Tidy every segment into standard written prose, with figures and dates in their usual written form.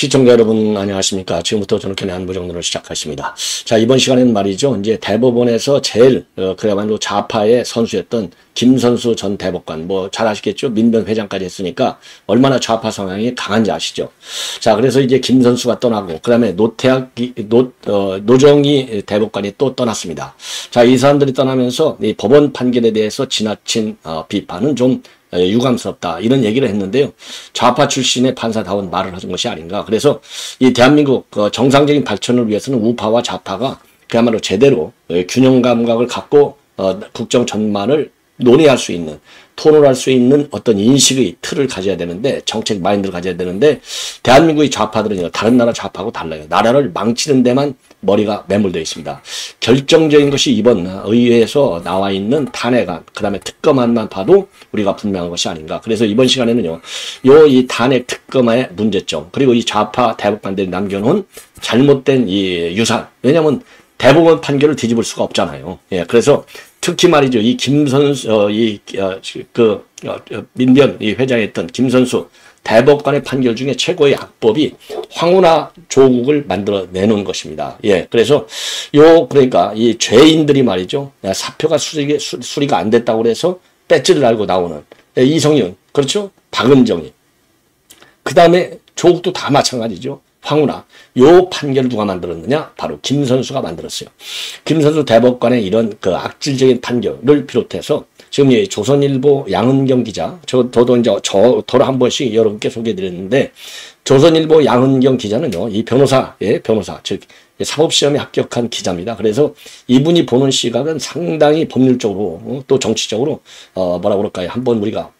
시청자 여러분 안녕하십니까. 지금부터 저는 견해 안보정론을 시작하십니다. 자, 이번 시간에는 말이죠. 이제 대법원에서 제일 그야말로 좌파의 선수였던 김선수 전 대법관, 뭐 잘 아시겠죠. 민변 회장까지 했으니까 얼마나 좌파 성향이 강한지 아시죠. 자, 그래서 이제 김선수가 떠나고 그다음에 노정희 대법관이 또 떠났습니다. 자, 이 사람들이 떠나면서 이 법원 판결에 대해서 지나친 비판은 좀 유감스럽다 이런 얘기를 했는데요. 좌파 출신의 판사다운 말을 하는 것이 아닌가. 그래서 이 대한민국 정상적인 발전을 위해서는 우파와 좌파가 그야말로 제대로 균형 감각을 갖고 국정 전반을 논의할 수 있는, 토론할 수 있는 어떤 인식의 틀을 가져야 되는데, 정책 마인드를 가져야 되는데, 대한민국의 좌파들은요, 다른 나라 좌파하고 달라요. 나라를 망치는 데만 머리가 매몰되어 있습니다. 결정적인 것이 이번 의회에서 나와 있는 탄핵안, 그 다음에 특검안만 봐도 우리가 분명한 것이 아닌가. 그래서 이번 시간에는요, 이 탄핵 특검의 문제점, 그리고 이 좌파 대법관들이 남겨놓은 잘못된 이 유산, 왜냐하면 대법원 판결을 뒤집을 수가 없잖아요. 예, 그래서 특히 말이죠, 이 김선수, 민변 이 회장했던 김선수 대법관의 판결 중에 최고의 악법이 황운하 조국을 만들어 내놓은 것입니다. 예, 그래서 그러니까 이 죄인들이 말이죠, 사표가 수리가 안 됐다고 그래서 배지를 알고 나오는 이성윤, 그렇죠? 박은정이. 그 다음에 조국도 다 마찬가지죠. 황운하. 요 판결을 누가 만들었느냐? 바로 김선수가 만들었어요. 김선수 대법관의 이런 그 악질적인 판결을 비롯해서 지금 이 조선일보 양은경 기자, 저도 이제 도로 한 번씩 여러분께 소개해드렸는데, 조선일보 양은경 기자는요, 이 변호사, 즉 사법시험에 합격한 기자입니다. 그래서 이분이 보는 시각은 상당히 법률적으로 또 정치적으로 뭐라 그럴까요? 한번 우리가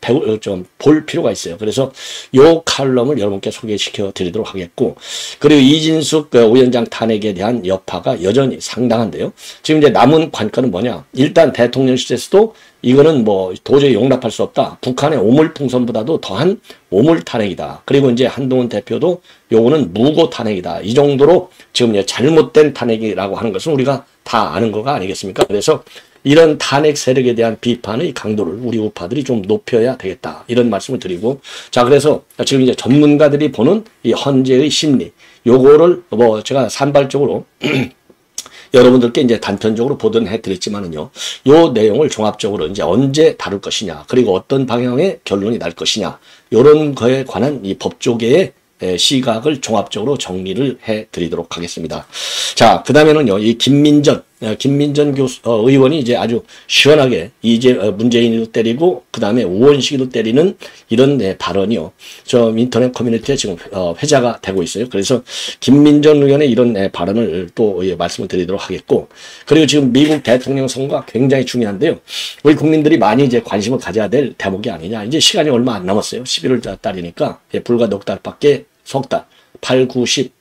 좀 볼 필요가 있어요. 그래서 요 칼럼을 여러분께 소개시켜 드리도록 하겠고, 그리고 이진숙 위원장 탄핵에 대한 여파가 여전히 상당한데요. 지금 이제 남은 관건은 뭐냐? 일단 대통령실에서도 이거는 뭐 도저히 용납할 수 없다. 북한의 오물풍선보다도 더한 오물 탄핵이다. 그리고 이제 한동훈 대표도 요거는 무고 탄핵이다. 이 정도로 지금 잘못된 탄핵이라고 하는 것은 우리가 다 아는 거가 아니겠습니까? 그래서 이런 탄핵 세력에 대한 비판의 강도를 우리 우파들이 좀 높여야 되겠다. 이런 말씀을 드리고, 자, 그래서 지금 이제 전문가들이 보는 이 헌재의 심리, 요거를 뭐 제가 산발적으로 여러분들께 이제 단편적으로 보도는 해드렸지만은요, 요 내용을 종합적으로 이제 언제 다룰 것이냐, 그리고 어떤 방향의 결론이 날 것이냐, 요런 거에 관한 이 법조계의 시각을 종합적으로 정리를 해드리도록 하겠습니다. 자, 그 다음에는요, 이 김민전 의원이 이제 아주 시원하게 이제 문재인도 때리고, 그 다음에 우원식이도 때리는 이런 발언이요. 저 인터넷 커뮤니티에 지금 회자가 되고 있어요. 그래서 김민전 의원의 이런 발언을 또 말씀을 드리도록 하겠고, 그리고 지금 미국 대통령 선거가 굉장히 중요한데요. 우리 국민들이 많이 이제 관심을 가져야 될 대목이 아니냐. 이제 시간이 얼마 안 남았어요. 11월 달이니까 불과 넉 달밖에, 석 달, 8, 9, 10,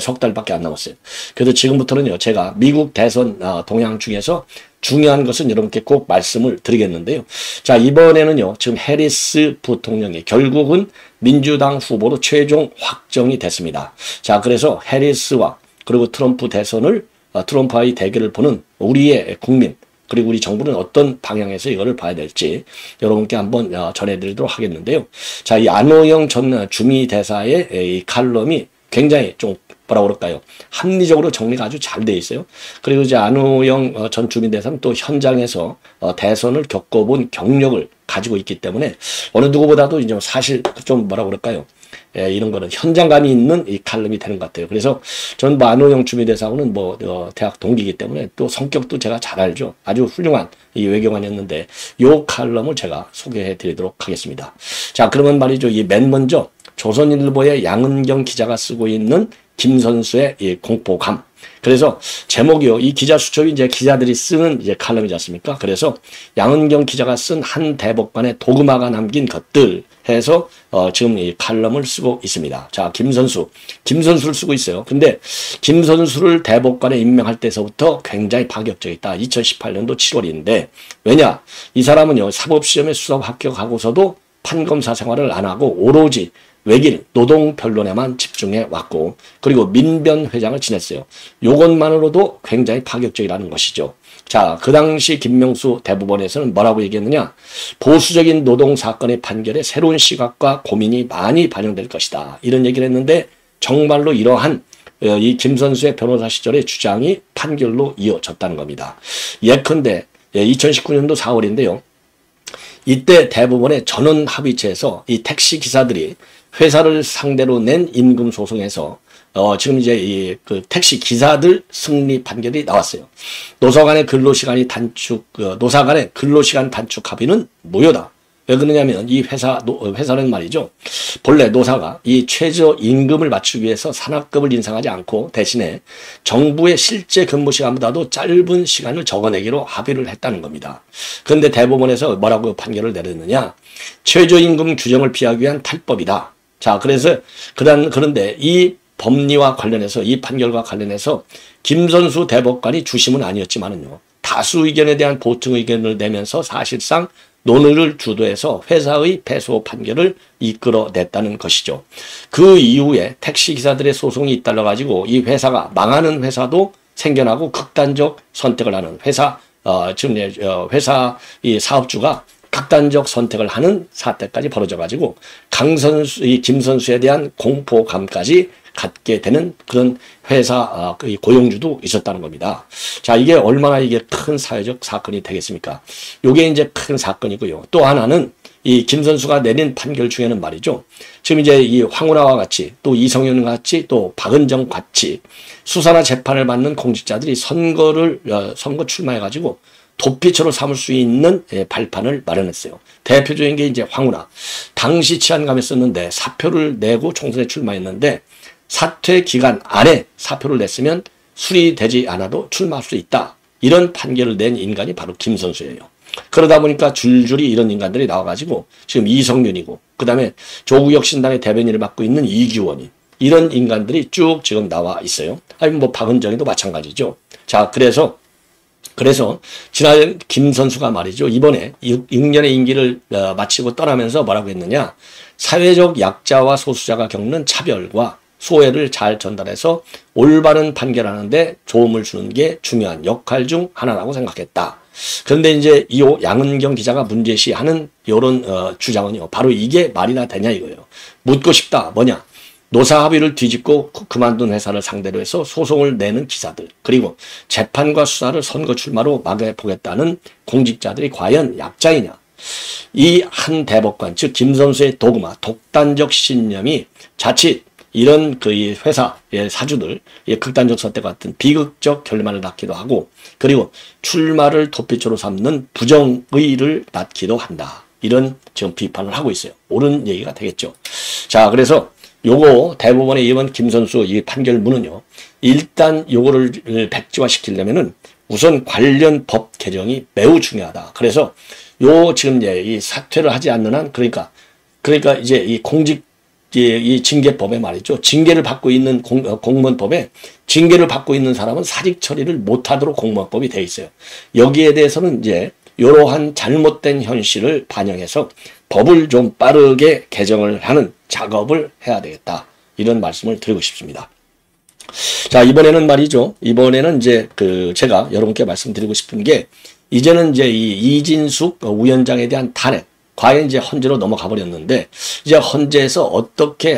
석 달밖에 안 남았어요. 그래서 지금부터는요, 제가 미국 대선 동향 중에서 중요한 것은 여러분께 꼭 말씀을 드리겠는데요. 자, 이번에는요, 지금 해리스 부통령이 결국은 민주당 후보로 최종 확정이 됐습니다. 자, 그래서 해리스와 그리고 트럼프 대선을, 트럼프와의 대결을 보는 우리의 국민, 그리고 우리 정부는 어떤 방향에서 이거를 봐야 될지 여러분께 한번 전해드리도록 하겠는데요. 자, 이 안호영 전 주미대사의 이 칼럼이 굉장히 좀 뭐라 그럴까요? 합리적으로 정리가 아주 잘 돼 있어요. 그리고 이제 안호영 전 주민대사는 또 현장에서 대선을 겪어본 경력을 가지고 있기 때문에 어느 누구보다도 이제 사실 좀 뭐라 그럴까요? 이런 거는 현장감이 있는 이 칼럼이 되는 것 같아요. 그래서 전 뭐 안호영 주미대사하고는 대학 동기이기 때문에 또 성격도 제가 잘 알죠. 아주 훌륭한 이 외교관이었는데 요 칼럼을 제가 소개해 드리도록 하겠습니다. 자, 그러면 말이죠. 이 맨 먼저 조선일보의 양은경 기자가 쓰고 있는 김선수의 이 공포감. 그래서 제목이요. 이 기자 수첩이 이제 기자들이 쓰는 이제 칼럼이지 않습니까? 그래서 양은경 기자가 쓴 한 대법관의 도그마가 남긴 것들 해서 지금 이 칼럼을 쓰고 있습니다. 자, 김선수를 쓰고 있어요. 근데 김선수를 대법관에 임명할 때서부터 굉장히 파격적이다. 2018년도 7월인데 왜냐? 이 사람은요, 사법시험에 수석 합격하고서도 판검사 생활을 안 하고 오로지 외길, 노동 변론에만 집중해 왔고, 그리고 민변 회장을 지냈어요. 요것만으로도 굉장히 파격적이라는 것이죠. 자, 그 당시 김명수 대법원에서는 뭐라고 얘기했느냐? 보수적인 노동 사건의 판결에 새로운 시각과 고민이 많이 반영될 것이다. 이런 얘기를 했는데 정말로 이러한 이 김선수의 변호사 시절의 주장이 판결로 이어졌다는 겁니다. 예컨대 2019년도 4월인데요. 이때 대법원의 전원합의체에서 이 택시 기사들이 회사를 상대로 낸 임금 소송에서 지금 이제 그 택시 기사들 승리 판결이 나왔어요. 노사 간의 근로시간 단축 합의는 무효다. 왜 그러냐면 이 회사는 말이죠. 본래 노사가 이 최저 임금을 맞추기 위해서 산하급을 인상하지 않고 대신에 정부의 실제 근무 시간보다도 짧은 시간을 적어내기로 합의를 했다는 겁니다. 그런데 대법원에서 뭐라고 판결을 내렸느냐. 최저임금 규정을 피하기 위한 탈법이다. 자, 그런데 이 법리와 관련해서 이 판결과 관련해서 김선수 대법관이 주심은 아니었지만은요. 다수 의견에 대한 보충 의견을 내면서 사실상 논의를 주도해서 회사의 패소 판결을 이끌어냈다는 것이죠. 그 이후에 택시기사들의 소송이 잇달려 가지고 이 회사가 망하는 회사도 생겨나고 극단적 선택을 하는 회사 이 사업주가 극단적 선택을 하는 사태까지 벌어져 가지고 김선수에 대한 공포감까지 갖게 되는 그런 회사 고용주도 있었다는 겁니다. 자, 이게 얼마나 이게 큰 사회적 사건이 되겠습니까? 이게 이제 큰 사건이고요. 또 하나는 이 김선수가 내린 판결 중에는 말이죠. 지금 이제 이 황운하와 같이 또 이성윤 같이 또 박은정 같이 수사나 재판을 받는 공직자들이 선거 출마해 가지고 도피처로 삼을 수 있는 발판을 마련했어요. 대표적인 게 이제 황운하. 당시 치안감이었는데 사표를 내고 총선에 출마했는데 사퇴 기간 안에 사표를 냈으면 수리되지 않아도 출마할 수 있다. 이런 판결을 낸 인간이 바로 김선수예요. 그러다 보니까 줄줄이 이런 인간들이 나와가지고 지금 이성윤이고 그다음에 조국혁신당의 대변인을 맡고 있는 이규원이 이런 인간들이 쭉 지금 나와 있어요. 아니 뭐 박은정이도 마찬가지죠. 자, 그래서 지난 김선수가 말이죠. 이번에 6년의 임기를 마치고 떠나면서 뭐라고 했느냐. 사회적 약자와 소수자가 겪는 차별과 소외를 잘 전달해서 올바른 판결하는데 도움을 주는 게 중요한 역할 중 하나라고 생각했다. 그런데 이제 이 양은경 기자가 문제시하는 이런 주장은요. 바로 이게 말이나 되냐 이거예요. 묻고 싶다. 뭐냐. 노사 합의를 뒤집고 그만둔 회사를 상대로 해서 소송을 내는 기사들 그리고 재판과 수사를 선거 출마로 막아보겠다는 공직자들이 과연 약자이냐. 이 한 대법관 즉 김선수의 도그마 독단적 신념이 자칫 이런 이 회사의 사주들 극단적 선택 같은 비극적 결말을 낳기도 하고 그리고 출마를 도피처로 삼는 부정의를 낳기도 한다. 이런 지금 비판을 하고 있어요. 옳은 얘기가 되겠죠. 자, 그래서 요거 대법원의 이번 김선수 이 판결문은요. 일단 요거를 백지화시키려면은 우선 관련 법 개정이 매우 중요하다. 그래서 요 지금 이제 이 사퇴를 하지 않는 한 그러니까 이제 이 징계법에 말이죠. 징계를 받고 있는 공무원법에 징계를 받고 있는 사람은 사직 처리를 못하도록 공무원법이 돼 있어요. 여기에 대해서는 이제 이러한 잘못된 현실을 반영해서 법을 좀 빠르게 개정을 하는 작업을 해야 되겠다. 이런 말씀을 드리고 싶습니다. 자, 이번에는 말이죠. 이번에는 이제 제가 여러분께 말씀드리고 싶은 게 이제는 이제 이 이진숙 위원장에 대한 탄핵 과연 이제 헌재로 넘어가 버렸는데 이제 헌재에서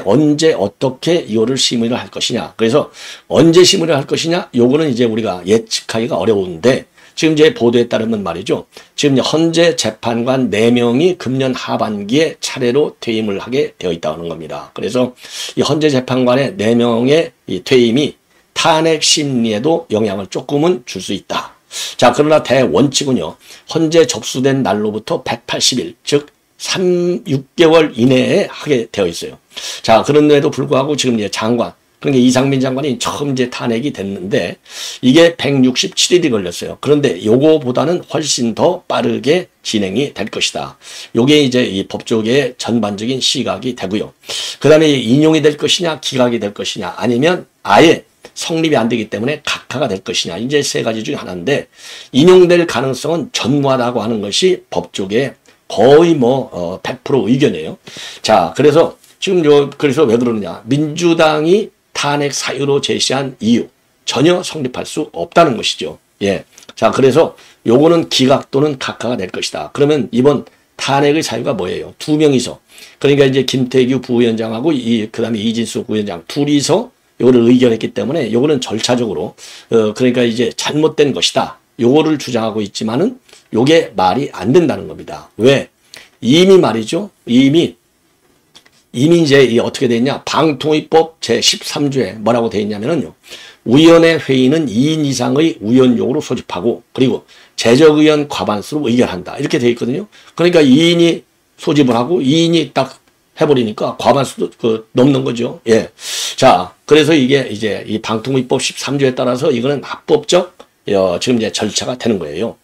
언제 어떻게 이거를 심의를 할 것이냐. 그래서 언제 심의를 할 것이냐. 요거는 이제 우리가 예측하기가 어려운데 지금 이제 보도에 따르면 말이죠. 지금 헌재 재판관 4명이 금년 하반기에 차례로 퇴임을 하게 되어 있다는 겁니다. 그래서 이 헌재 재판관의 4명의 이 퇴임이 탄핵 심리에도 영향을 조금은 줄 수 있다. 자, 그러나 대원칙은요. 헌재 접수된 날로부터 180일, 즉 6개월 이내에 하게 되어 있어요. 자, 그런데도 불구하고 지금 이제 장관, 그러니까 이상민 장관이 처음 이제 탄핵이 됐는데 이게 167일이 걸렸어요. 그런데 요거보다는 훨씬 더 빠르게 진행이 될 것이다. 요게 이제 이 법조계의 전반적인 시각이 되고요. 그 다음에 인용이 될 것이냐, 기각이 될 것이냐, 아니면 아예 성립이 안 되기 때문에 각하가 될 것이냐. 이제 3가지 중에 하나인데 인용될 가능성은 전무하다고 하는 것이 법조계의 거의 100% 의견이에요. 자, 그래서 지금 그래서 왜 그러느냐. 민주당이 탄핵 사유로 제시한 이유 전혀 성립할 수 없다는 것이죠. 예. 자, 그래서 요거는 기각 또는 각하가 될 것이다. 그러면 이번 탄핵의 사유가 뭐예요? 두 명이서. 그러니까 이제 김태규 부위원장하고 그다음에 이진숙 부위원장 둘이서 요거를 의결했기 때문에 요거는 절차적으로 그러니까 이제 잘못된 것이다. 요거를 주장하고 있지만은 요게 말이 안 된다는 겁니다. 왜? 이미 말이죠. 이미 이제 어떻게 돼 있냐? 방통위법 제13조에 뭐라고 돼 있냐면은요. 위원회 회의는 2인 이상의 위원용으로 소집하고 그리고 재적의원 과반수로 의결한다. 이렇게 돼 있거든요. 그러니까 2인이 소집을 하고 2인이 딱 해버리니까 과반수도 넘는 거죠. 예. 자, 그래서 이게 이제 이 방통위법 13조에 따라서 이거는 합법적 지금 이제 절차가 되는 거예요.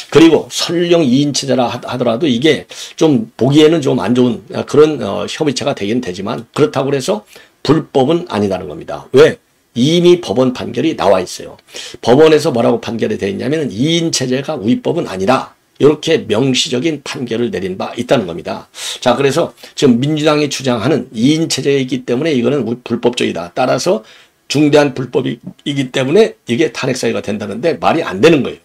그리고 설령 2인 체제라 하더라도 이게 좀 보기에는 좀 안 좋은 그런 협의체가 되긴 되지만 그렇다고 해서 불법은 아니다는 겁니다. 왜? 이미 법원 판결이 나와 있어요. 법원에서 뭐라고 판결이 되어 있냐면 2인 체제가 위법은 아니라 이렇게 명시적인 판결을 내린 바 있다는 겁니다. 자, 그래서 지금 민주당이 주장하는 2인 체제이기 때문에 이거는 불법적이다. 따라서 중대한 불법이기 때문에 이게 탄핵 사유가 된다는데 말이 안 되는 거예요.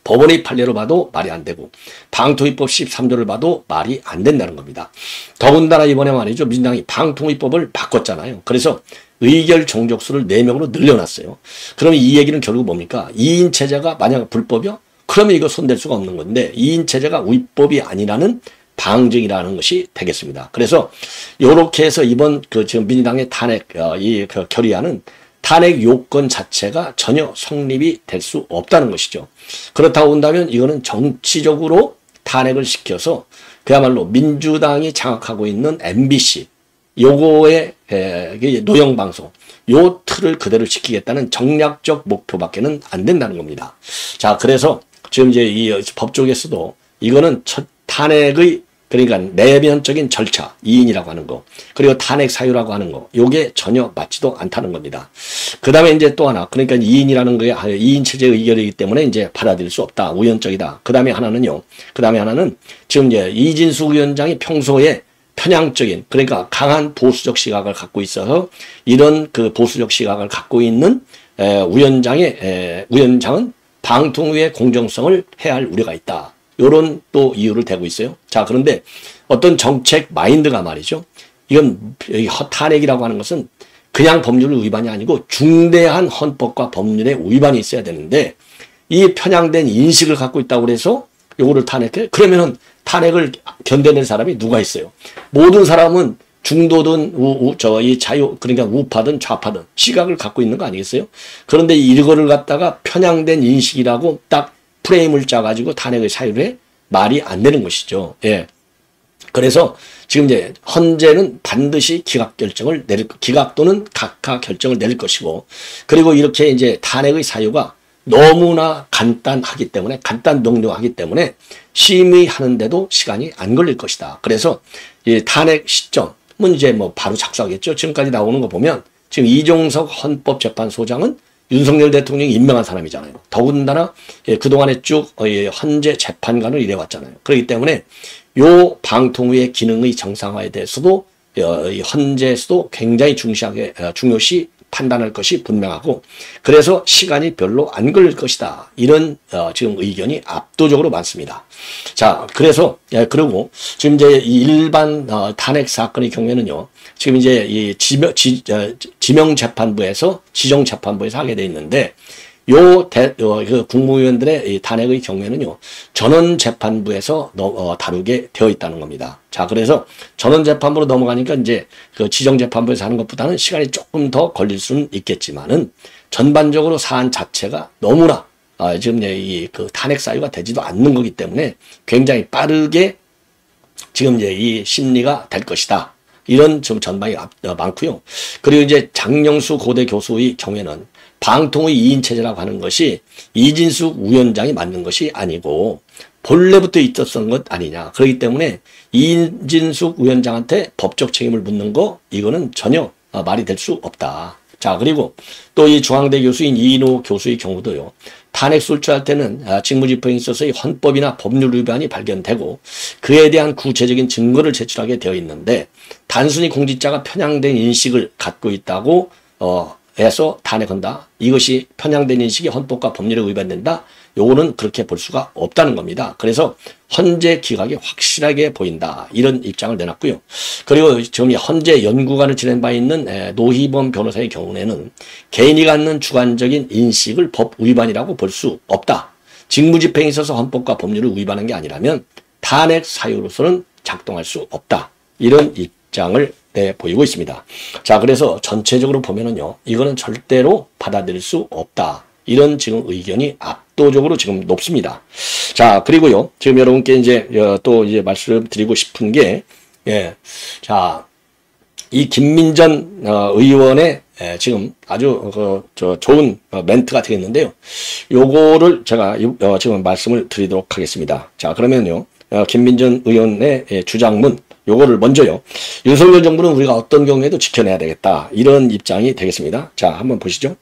법원의 판례로 봐도 말이 안 되고 방통위법 13조를 봐도 말이 안 된다는 겁니다. 더군다나 이번에 말이죠. 민주당이 방통위법을 바꿨잖아요. 그래서 의결 종족수를 4명으로 늘려놨어요. 그럼 이 얘기는 결국 뭡니까? 2인 체제가 만약 불법이요? 그러면 이거 손댈 수가 없는 건데 2인 체제가 위법이 아니라는 방증이라는 것이 되겠습니다. 그래서 요렇게 해서 이번 지금 민주당의 탄핵 결의안은 탄핵 요건 자체가 전혀 성립이 될 수 없다는 것이죠. 그렇다고 본다면 이거는 정치적으로 탄핵을 시켜서 그야말로 민주당이 장악하고 있는 MBC 요거의 노영방송 요 틀을 그대로 지키겠다는 정략적 목표밖에는 안 된다는 겁니다. 자, 그래서 지금 이제 이 법조계에서도 이거는 탄핵의 그러니까 내면적인 절차 2인이라고 하는 거 그리고 탄핵 사유라고 하는 거 요게 전혀 맞지도 않다는 겁니다. 그 다음에 이제 또 하나 그러니까 2인이라는 거에 2인 체제 의결이기 때문에 이제 받아들일 수 없다. 우연적이다. 그 다음에 하나는 지금 이제 이진숙 위원장이 평소에 편향적인 그러니까 강한 보수적 시각을 갖고 있어서 이런 보수적 시각을 갖고 있는 위원장은 방통위의 공정성을 해할 우려가 있다. 요런 또 이유를 대고 있어요. 자, 그런데 어떤 정책 마인드가 말이죠. 이건 탄핵이라고 하는 것은 그냥 법률 위반이 아니고 중대한 헌법과 법률의 위반이 있어야 되는데 이 편향된 인식을 갖고 있다고 그래서 요거를 탄핵해? 그러면은 탄핵을 견뎌낼 사람이 누가 있어요? 모든 사람은 중도든 그러니까 우파든 좌파든 시각을 갖고 있는 거 아니겠어요? 그런데 이거를 갖다가 편향된 인식이라고 딱 프레임을 짜가지고 탄핵의 사유를 해? 말이 안 되는 것이죠. 예. 그래서 지금 이제 헌재는 반드시 기각 또는 각하 결정을 내릴 것이고, 그리고 이렇게 이제 탄핵의 사유가 너무나 간단명료하기 때문에 심의하는데도 시간이 안 걸릴 것이다. 그래서 이 탄핵 시점은 이제 뭐 바로 착수하겠죠. 지금까지 나오는 거 보면 지금 이종석 헌법재판소장은 윤석열 대통령이 임명한 사람이잖아요. 더군다나 그동안에 쭉 헌재 재판관을 일해왔잖아요. 그렇기 때문에 요 방통위의 기능의 정상화에 대해서도 헌재에서도 굉장히 중요시 판단할 것이 분명하고, 그래서 시간이 별로 안 걸릴 것이다. 이런 지금 의견이 압도적으로 많습니다. 자, 그래서 그리고 지금 이제 이 일반 탄핵 사건의 경우에는요, 지금 이제 이 지명재판부에서 하게 돼 있는데, 국무위원들의 이 탄핵의 경우에는요, 전원재판부에서 다루게 되어 있다는 겁니다. 자, 그래서 전원재판부로 넘어가니까 이제 지정재판부에서 하는 것보다는 시간이 조금 더 걸릴 수는 있겠지만은 전반적으로 사안 자체가 너무나 지금 이 탄핵 사유가 되지도 않는 거기 때문에 굉장히 빠르게 지금 이제 이 심리가 될 것이다. 이런 좀 전망이 많고요. 그리고 이제 장영수 고대 교수의 경우에는 방통의 2인 체제라고 하는 것이 이진숙 위원장이 만든 것이 아니고 본래부터 있었던 것 아니냐. 그렇기 때문에 이진숙 위원장한테 법적 책임을 묻는 거 이거는 전혀 말이 될 수 없다. 자, 그리고 또 이 중앙대 교수인 이인호 교수의 경우도요. 탄핵 소추할 때는 직무집행에 있어서의 헌법이나 법률 위반이 발견되고 그에 대한 구체적인 증거를 제출하게 되어 있는데 단순히 공직자가 편향된 인식을 갖고 있다고 해서 탄핵한다. 이것이 편향된 인식이 헌법과 법률에 위반된다. 요거는 그렇게 볼 수가 없다는 겁니다. 그래서 헌재 기각이 확실하게 보인다. 이런 입장을 내놨고요. 그리고 지금 헌재 연구관을 지낸 바 있는 노희범 변호사의 경우에는 개인이 갖는 주관적인 인식을 법 위반이라고 볼 수 없다. 직무집행에 있어서 헌법과 법률을 위반한 게 아니라면 탄핵 사유로서는 작동할 수 없다. 이런 입장을 보이고 있습니다. 자, 그래서 전체적으로 보면은요, 이거는 절대로 받아들일 수 없다. 이런 지금 의견이 압도적으로 지금 높습니다. 자, 그리고요, 지금 여러분께 이제 또 이제 말씀을 드리고 싶은 게, 자, 이 김민전 의원의 지금 아주 좋은 멘트가 되겠는데요. 요거를 제가 지금 말씀을 드리도록 하겠습니다. 자, 그러면요, 김민전 의원의 주장문, 요거를 먼저요. 윤석열 정부는 우리가 어떤 경우에도 지켜내야 되겠다. 이런 입장이 되겠습니다. 자, 한번 보시죠.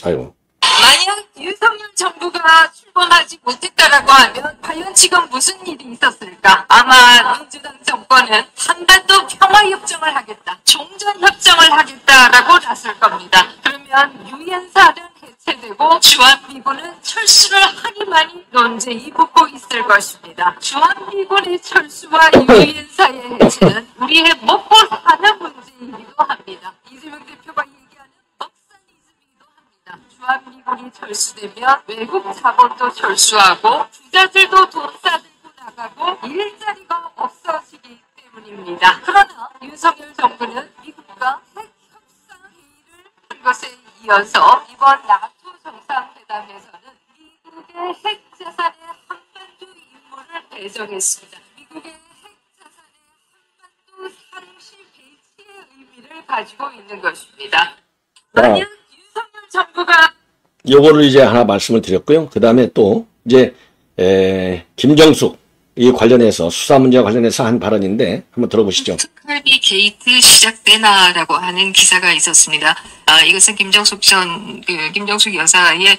아이고. 만약 윤석열 정부가 출범하지 못했다라고 하면 과연 지금 무슨 일이 있었을까? 아마 민주당 정권은 한반도 평화협정을 하겠다, 종전협정을 하겠다라고 나설 겁니다. 그러면 유엔사는 해체되고 주한미군은 철수를 하니만이 논쟁이 붙고 있을 것입니다. 주한미군의 철수와 유엔사의 해체는 우리의 먹고 사는 문제이기도 합니다. 이재명 대표가 얘기하는 먹사니즘이기도 합니다. 주한미군이 철수되면 외국 자본도 철수하고 부자들도 돈 싸들고 나가고 일자리가 없어지기 때문입니다. 그러나 윤석열 정부는 미국과 핵 협상 회의를 한 것에 이어서 이번 나토 정상회담에서는 미국의 핵 자산의 한반도 임무를 배정했습니다. 미국의 핵 자산의 한반도 상시 배치의 의미를 가지고 있는 것입니다. 만약 윤석열 정부가 요거를 이제 하나 말씀을 드렸고요. 그 다음에 또 이제 김정숙 이 관련해서 수사 문제와 관련해서 한 발언인데 한번 들어보시죠. 특활비 게이트 시작되나라고 하는 기사가 있었습니다. 이것은 김정숙 김정숙 여사의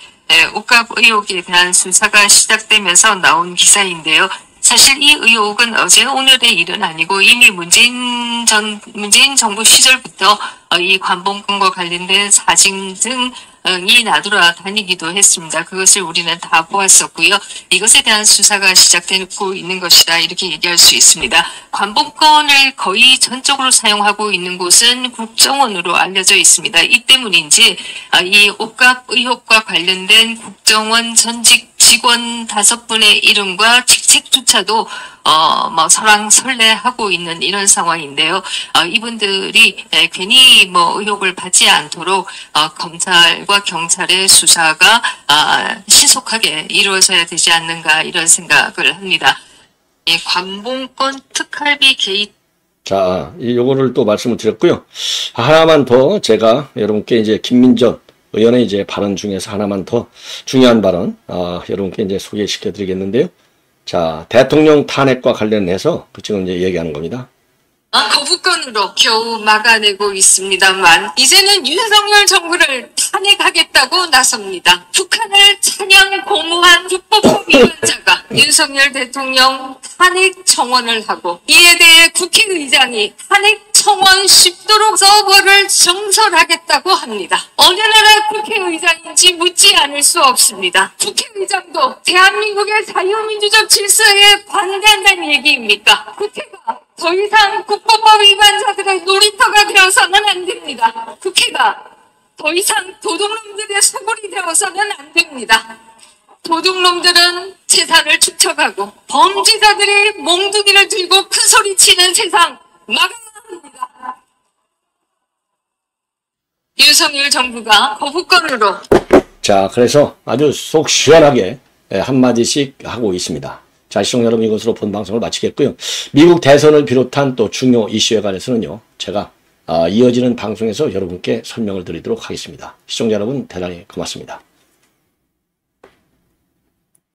옷값 의혹에 대한 수사가 시작되면서 나온 기사인데요. 사실 이 의혹은 어제 오늘의 일은 아니고 이미 문재인 정부 시절부터 이 관봉권과 관련된 사진 등이 나돌아다니기도 했습니다. 그것을 우리는 다 보았었고요. 이것에 대한 수사가 시작되고 있는 것이다, 이렇게 얘기할 수 있습니다. 관봉권을 거의 전적으로 사용하고 있는 곳은 국정원으로 알려져 있습니다. 이 때문인지 이 옷값 의혹과 관련된 국정원 전직 직원 5분의 이름과 직책조차도 설왕설래하고 있는 이런 상황인데요. 이분들이 괜히 의혹을 받지 않도록 검찰과 경찰의 수사가 신속하게 이루어져야 되지 않는가, 이런 생각을 합니다. 관봉권 특활비 개입. 자, 요거를 또 말씀을 드렸고요. 하나만 더 제가 여러분께 이제 김민전 의원의 이제 발언 중에서 하나만 더 중요한 발언, 여러분께 이제 소개시켜 드리겠는데요. 자, 대통령 탄핵과 관련해서 지금 이제 얘기하는 겁니다. 거부권으로 겨우 막아내고 있습니다만 이제는 윤석열 정부를 탄핵하겠다고 나섭니다. 북한을 찬양 공모한 국법위원자가 윤석열 대통령 탄핵 청원을 하고 이에 대해 국회의장이 탄핵 청원 쉽도록 서버를 정설하겠다고 합니다. 어느 나라 국회의장인지 묻지 않을 수 없습니다. 국회의장도 대한민국의 자유민주적 질서에 반대한다는 얘기입니까? 국회가 더 이상 국법법 위반자들의 놀이터가 되어서는 안 됩니다. 국회가 더 이상 도둑놈들의 소굴이 되어서는 안 됩니다. 도둑놈들은 재산을 축적하고 범죄자들이 몽둥이를 들고 큰 소리 치는 세상 막아야 합니다. 윤석열 정부가 거부권으로. 자, 그래서 아주 속 시원하게 한마디씩 하고 있습니다. 자, 시청자 여러분, 이것으로 본 방송을 마치겠고요. 미국 대선을 비롯한 또 중요 이슈에 관해서는요, 제가 이어지는 방송에서 여러분께 설명을 드리도록 하겠습니다. 시청자 여러분, 대단히 고맙습니다.